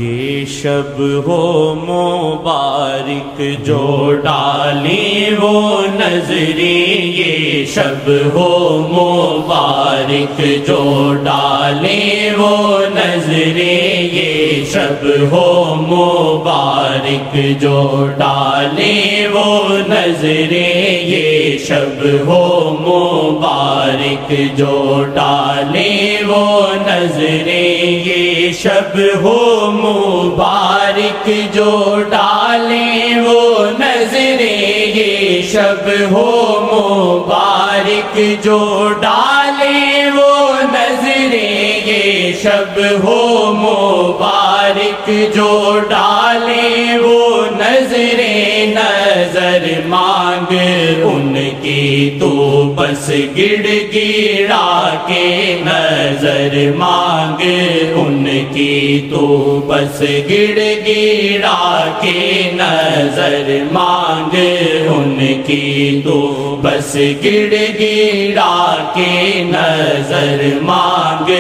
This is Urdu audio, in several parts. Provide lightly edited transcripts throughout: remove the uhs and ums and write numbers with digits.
یہ شب ہو مبارک جو ڈالیں وہ نظریں، یہ شب ہو مبارک جو ڈالیں وہ نظریں، یہ شب ہو مبارک جو ڈالیں وہ نظریں، یہ شب ہو مبارک جو ڈالیں وہ نظریں، یہ شب ہو مبارک جو ڈالیں وہ نظریں، یہ شب ہو مبارک جو ڈالیں وہ نظریں، یہ شب ہو مبارک جو ڈالیں وہ نظریں، نظر مانگ ان کی تو بس گڑ گڑا کے، نظر مانگ ان کی تو بس گڑ گڑا کے، نظر مانگ ان کی تو بس گڑ گڑا کے، نظر مانگ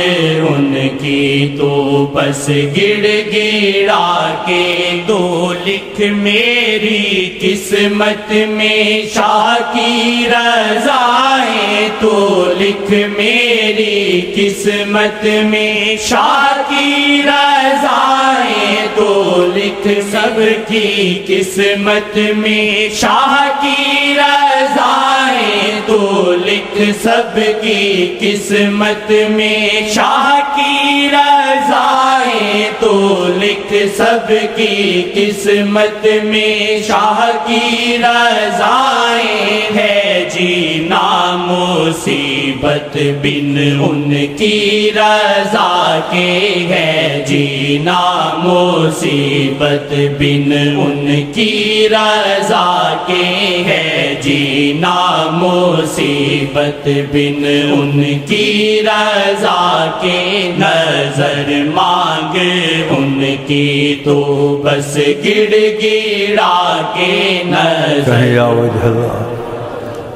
ان کی تو بس گڑ گڑا کے، تو لکھ میری قسمت میں شاہ کی رضائیں، تو لکھ میری قسمت میں شاہ کی رضائیں، تو لکھ سب کی قسمت میں شاہ کی رضائیں، تو لکھ سب کی قسمت میں شاہ کی رضائیں، تو لکھ سب کی قسمت میں شاہ کی رضائیں، ہے جینا مصیبت بن ان کی رضا کے، ہے جینا مصیبت بن ان کی رضا کے، ہے جینا مصیبت بن ان کی رضا کے، نظر مانگ ان کی تو بس گڑ گڑا کے، نظر یا وجہ اللہ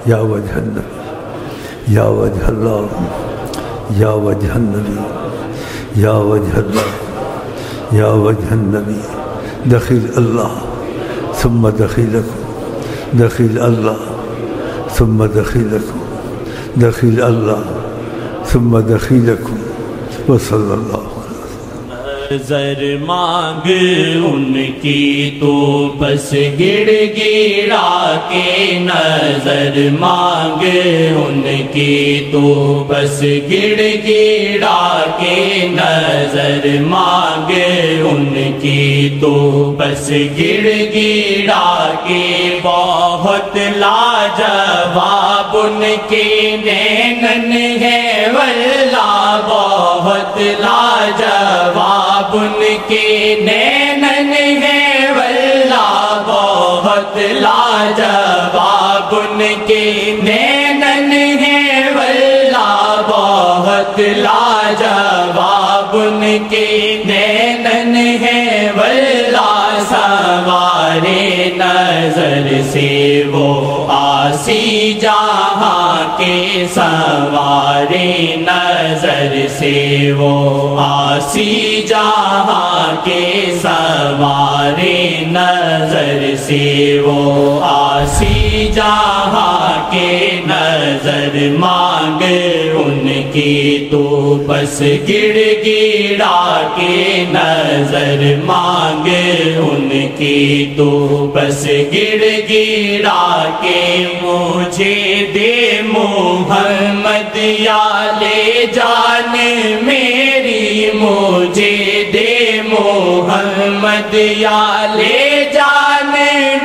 یا وجہ النبی یا وجہ اللہ یا وجہ النبی یا وجہ اللہ یا وجہ النبی، دخیل اللہ ثم دخیلکم، دخیل اللہ ثم دخیلکم، دخیل اللہ ثم دخیلکم، وصلی اللہ۔ نظر مانگ ان کی تو بس گڑ گڑا کے، نظر مانگ ان کی تو بس گڑ گڑا کے، نظر مانگ ان کی تو بس گڑ گڑا کے، بہت لاجواب ان کے نینن ہے واللہ، بہت لاجواب ان کے نینن ہے واللہ، بہت لاجواب ان کے نینن ہے واللہ، بہت لاجواب ان کے نینن ہے واللہ، سوارے نظر سے وہ آسی جہاں کے، سوارے نظر سے وہ آسی جہاں کے، سوارے نظر سے وہ آسی جہاں کے، نظر مانگ ان کی تو بس گڑ گڑا کے، نظر مانگ ان کی تو بس گڑ گڑا کے، مجھے دے محمد یا لے جان میری، مجھے دے محمد یا لے جان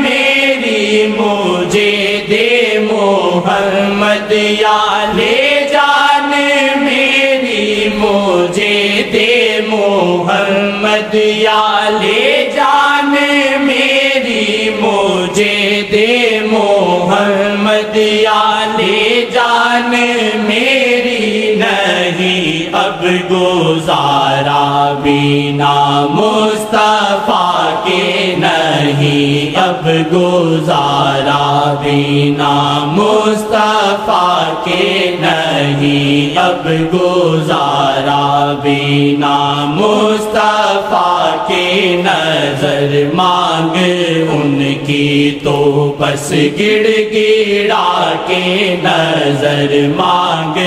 میری، مجھے دے محمد یا لے جان میری، مجھے دے محمد یا لے جان میری، مجھے دے محمد یا لے جان میری، نہیں اب گزارا بنا مصطفیٰ کے نہیں اب گزارا، بنا مصطفیٰ کے نہیں اب گزارا، بنا مصطفیٰ کے نظر مانگ ان کی تو بس گڑ گڑا کے، نظر مانگ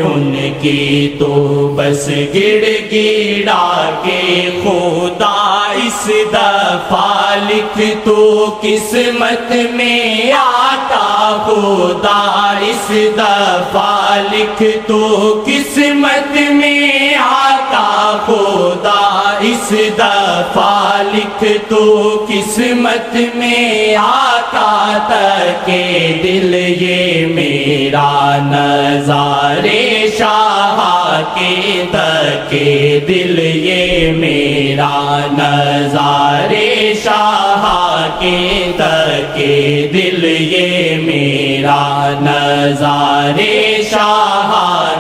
ان کی تو بس گڑ گڑا کے، خدا اس دفعہ لکھ تو قسمت میں آتا، خدا اس دفعہ لکھ تو قسمت میں آتا، خدا اس دفعہ لکھ تو قسمت میں آتا، تکے دل یہ میرا نظارے شاہ کے، تکے دل یہ میرا نظارے شاہ کے، تکے دل یہ میرا نظارے شاہ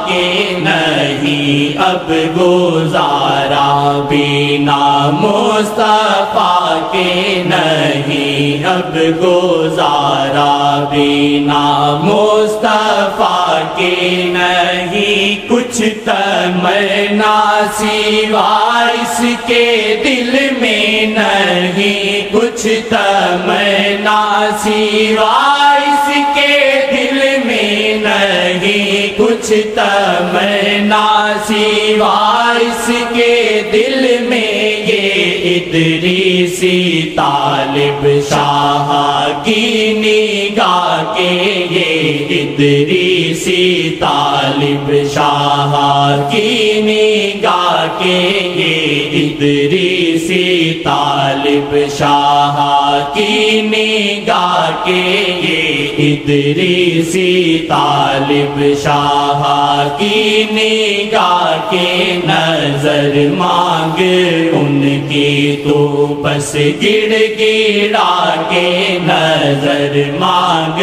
کے، نہیں اب گزارا بنا مصطفیٰ کے، نہیں اب گزارا بنا مصطفیٰ کے، نہیں کچھ تمنا سوا اس کے دل میں، نہیں کچھ تمنا سوا اس کے دل میں، نہیں کچھ تمنا سوا اس کے دل میں، یہ ادریسی طالب شاہ کی نگاہ کے، یہ ادریسی طالب شاہ کی نگاہ کے، یہ ادریسی طالب شاہ کی نگاہ کے، یہ ادریسی طالب شاہ کی نگاہ کے، نظر مانگ ان کی تو بس گڑ گڑا کے، نظر مانگ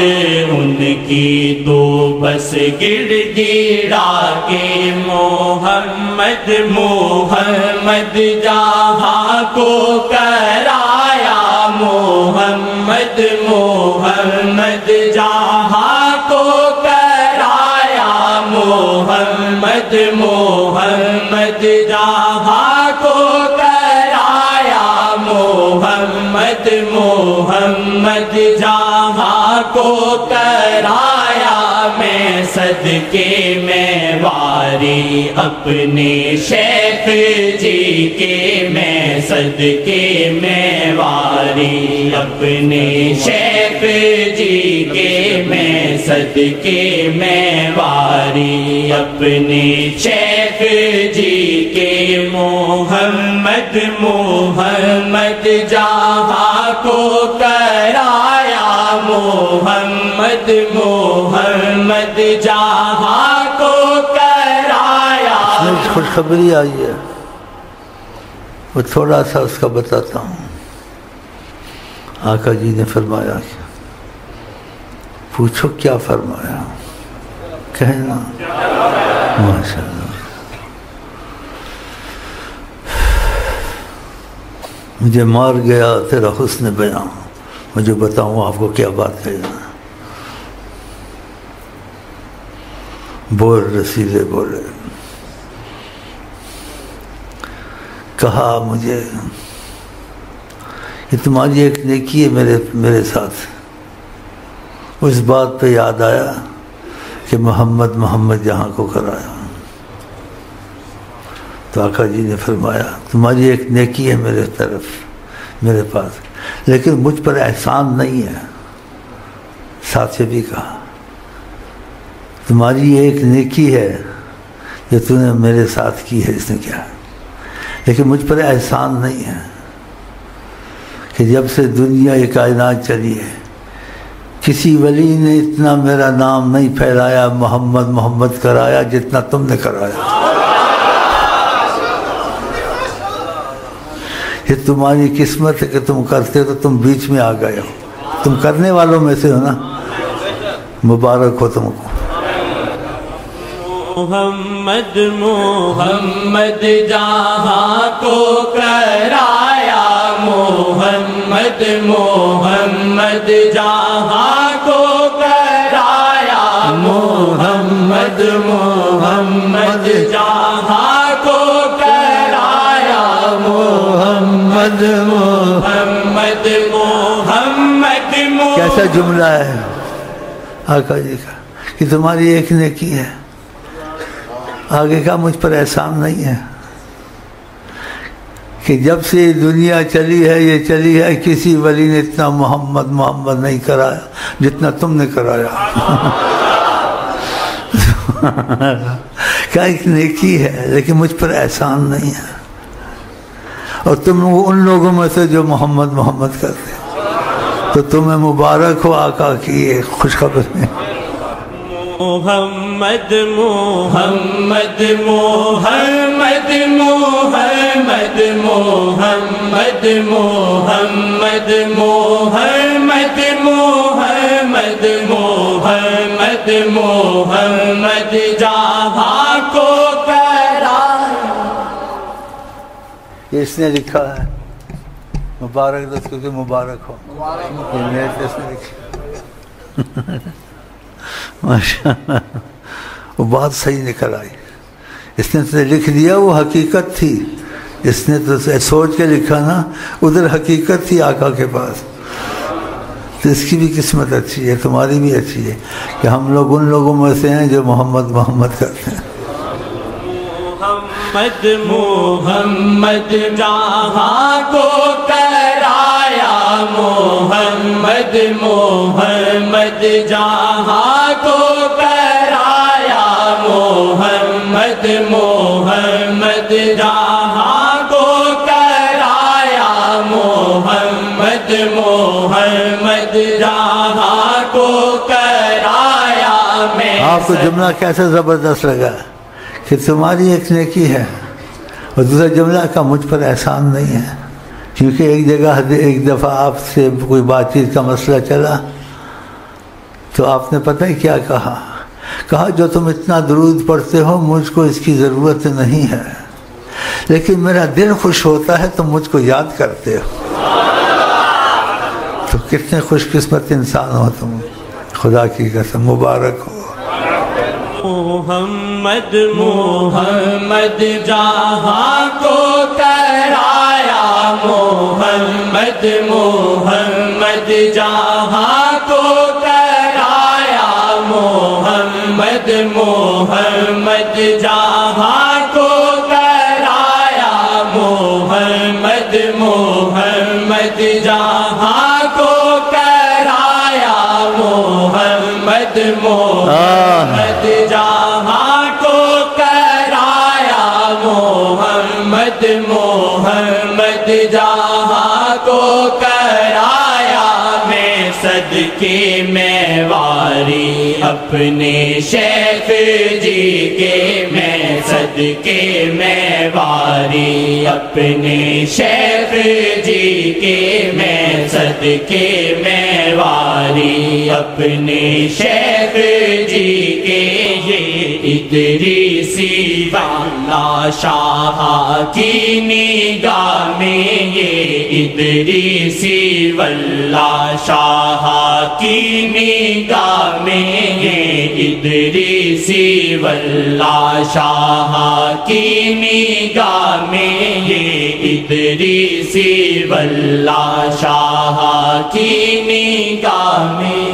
ان کی تو بس گڑ گڑا کے، محمد محمد جہاں کو کرایا، محمد محمد جہاں کو کرایا، محمد محمد جہاں کو کرایا، محمد محمد جہاں کو کرایا، میں صدقے میں واری اپنے شیخ جی کے، میں صدقے میں واری اپنے شیخ جی کے، میں صدقے میں واری اپنے شیخ جی کے، محمد محمد جہاں کو کرایا، محمد محمد جہاں کو کرایا۔ خوشخبری آئی ہے، وہ تھوڑا سا اس کا بتاتا ہوں۔ آقا جی نے فرمایا، پوچھو کیا فرمایا، کہنا ماشاءاللہ۔ مجھے مار گیا تیرا حسن بیان، مجھے بتاؤں آپ کو کیا بات کہنا۔ بول رسیلے بولے، کہا مجھے یہ تمہاری ایک نیکی ہے میرے ساتھ۔ اس بات پہ یاد آیا کہ محمد محمد جہاں کو کرایا، تو آقا جی نے فرمایا تمہاری ایک نیکی ہے میرے پاس، لیکن مجھ پر احسان نہیں ہے۔ ساتھ سے بھی کہا تمہاری ایک نیکی ہے جو تم نے میرے ساتھ کی ہے، اس نے کیا، لیکن مجھ پر احسان نہیں ہے کہ جب سے دنیا یہ کائنات چلی ہے کسی ولی نے اتنا میرا نام نہیں پھیلایا، محمد محمد کرایا جتنا تم نے کرایا۔ یہ تمہاری قسمت ہے کہ تم کرتے تو تم بیچ میں آ گئے ہو، تم کرنے والوں میں سے ہو نا، مبارک ہو تم کو۔ محمد محمد جہاں کو کرا محمد محمد محمد کیسا جملہ ہے آقا جی کا کہ تمہاری ایک نیکی ہے، آگے کا مجھ پر احسان نہیں ہے کہ جب سے یہ دنیا چلی ہے، یہ چلی ہے، کسی ولی نے اتنا محمد محمد نہیں کرایا جتنا تم نے کرایا۔ کیا ایک نیکی ہے لیکن مجھ پر احسان نہیں ہے، اور تم ان لوگوں میں سے جو محمد محمد کرتے ہیں، تو تمہیں مبارک ہو آقا کی یہ خوشخبری۔ محمد محمد محمد محمد محمد محمد محمد محمد محمد محمد جہاں کو یہ اس نے لکھا ہے، مبارک دوست کو مبارک ہو، یہ میرے اس نے لکھا ماشاءاللہ، وہ بات صحیح نکل آئی۔ اس نے تو لکھ دیا، وہ حقیقت تھی، اس نے تو سوچ کے لکھا نا، ادھر حقیقت تھی آقا کے پاس۔ تو اس کی بھی قسمت اچھی ہے، تمہاری بھی اچھی ہے کہ ہم لوگ ان لوگوں میں سے ہیں جو محمد محمد کرتے ہیں۔ محمد محمد جہاں کو کرایا، محمد محمد جہاں کو کرایا، محمد محمد جہاں کو کرایا، محمد محمد جہاں کو کرایا۔ آپ کو جملہ کیسے زبردست لگا کہ تمہاری ایک نیکی ہے، اور دوسرا جملہ کا مجھ پر احسان نہیں ہے، کیونکہ ایک جگہ ایک دفعہ آپ سے کوئی بات چیت کا مسئلہ چلا تو آپ نے پتہ ہی کیا کہا جو تم اتنا درود پڑھتے ہو مجھ کو اس کی ضرورت نہیں ہے، لیکن میرا دل خوش ہوتا ہے تم مجھ کو یاد کرتے ہو۔ تو کتنے خوش قسمت انسان ہو تم، خدا کی قسم، مبارک ہو۔ محمد محمد جہاں کو کرایا، محمد محمد جہاں کو کرایا، محمد محمد جہاں کو کرایا، محمد محمد جہاں کو کرایا، محمد محمد جہاں کو کرایا، محمد محمد جہاں کو کرایا۔ میں صدقے میں واری اپنے شیخ جی کے، میں صدقے میں واری اپنے شیخ جی کے، میں صدقے میں واری اپنے شیخ جی کے، یہ ادریسی والا شاہ کی نگاہ میں، یہ ادریسی والا شاہ کی نگاہ میں، یہ ادریسی والا شاہ کی نگاہ میں، یہ ادریسی والا شاہ کی نگاہ میں۔